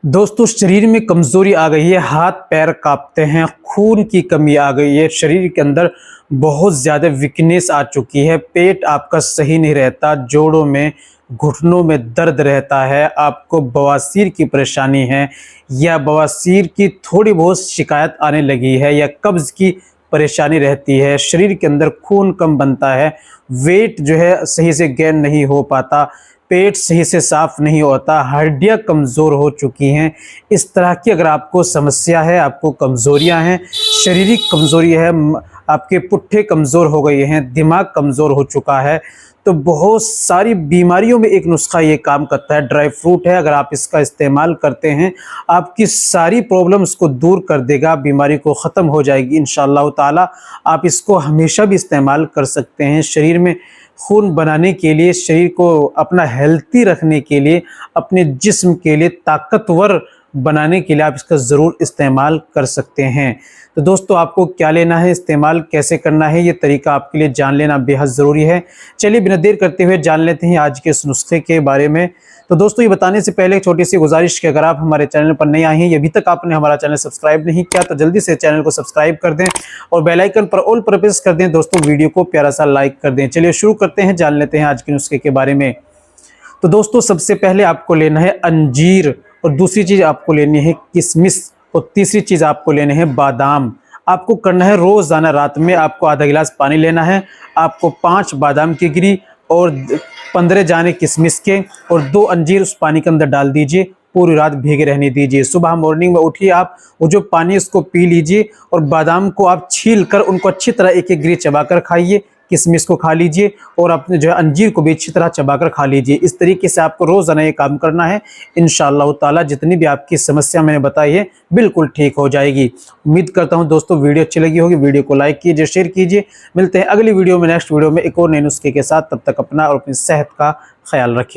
दोस्तों, शरीर में कमज़ोरी आ गई है, हाथ पैर कांपते हैं, खून की कमी आ गई है, शरीर के अंदर बहुत ज़्यादा वीकनेस आ चुकी है, पेट आपका सही नहीं रहता, जोड़ों में घुटनों में दर्द रहता है, आपको बवासीर की परेशानी है या बवासीर की थोड़ी बहुत शिकायत आने लगी है या कब्ज़ की परेशानी रहती है, शरीर के अंदर खून कम बनता है, वेट जो है सही से गेन नहीं हो पाता, पेट सही से साफ नहीं होता, हड्डियां कमज़ोर हो चुकी हैं। इस तरह की अगर आपको समस्या है, आपको कमज़ोरियां हैं, शारीरिक कमज़ोरी है, आपके पुट्ठे कमज़ोर हो गए हैं, दिमाग कमज़ोर हो चुका है, तो बहुत सारी बीमारियों में एक नुस्खा ये काम करता है। ड्राई फ्रूट है, अगर आप इसका इस्तेमाल करते हैं, आपकी सारी प्रॉब्लम्स को दूर कर देगा, बीमारी को ख़त्म हो जाएगी इंशाअल्लाह ताला। आप इसको हमेशा भी इस्तेमाल कर सकते हैं। शरीर में खून बनाने के लिए, शरीर को अपना हेल्थी रखने के लिए, अपने जिस्म के लिए ताकतवर बनाने के लिए आप इसका ज़रूर इस्तेमाल कर सकते हैं। तो दोस्तों, आपको क्या लेना है, इस्तेमाल कैसे करना है, ये तरीका आपके लिए जान लेना बेहद ज़रूरी है। चलिए बिना देर करते हुए जान लेते हैं आज के इस नुस्खे के बारे में। तो दोस्तों, ये बताने से पहले एक छोटी सी गुजारिश कि अगर आप हमारे चैनल पर नए आए हैं, अभी तक आपने हमारा चैनल सब्सक्राइब नहीं किया, तो जल्दी से चैनल को सब्सक्राइब कर दें और बेल आइकन पर ऑल पर प्रेस कर दें। दोस्तों, वीडियो को प्यारा सा लाइक कर दें। चलिए शुरू करते हैं, जान लेते हैं आज के नुस्खे के बारे में। तो दोस्तों, सबसे पहले आपको लेना है अंजीर, और दूसरी चीज़ आपको लेनी है किशमिश, और तीसरी चीज़ आपको लेने हैं बादाम। आपको करना है रोज़ाना रात में आपको आधा गिलास पानी लेना है, आपको 5 बादाम की गिरी और 15 दाने किशमिश के और 2 अंजीर उस पानी के अंदर डाल दीजिए, पूरी रात भीगे रहने दीजिए। सुबह मॉर्निंग में उठिए, आप वो जो पानी उसको पी लीजिए और बादाम को आप छील कर उनको अच्छी तरह एक एक गिरी चबाकर खाइए, किशमिश को खा लीजिए और अपने जो है अंजीर को भी अच्छी तरह चबाकर खा लीजिए। इस तरीके से आपको रोज़ाना ये काम करना है। इंशाअल्लाह ताला जितनी भी आपकी समस्या मैंने बताई है बिल्कुल ठीक हो जाएगी। उम्मीद करता हूँ दोस्तों वीडियो अच्छी लगी होगी। वीडियो को लाइक कीजिए, शेयर कीजिए। मिलते हैं अगली वीडियो में, नेक्स्ट वीडियो में एक और नए नुस्खे के साथ। तब तक अपना और अपनी सेहत का ख्याल रखिए।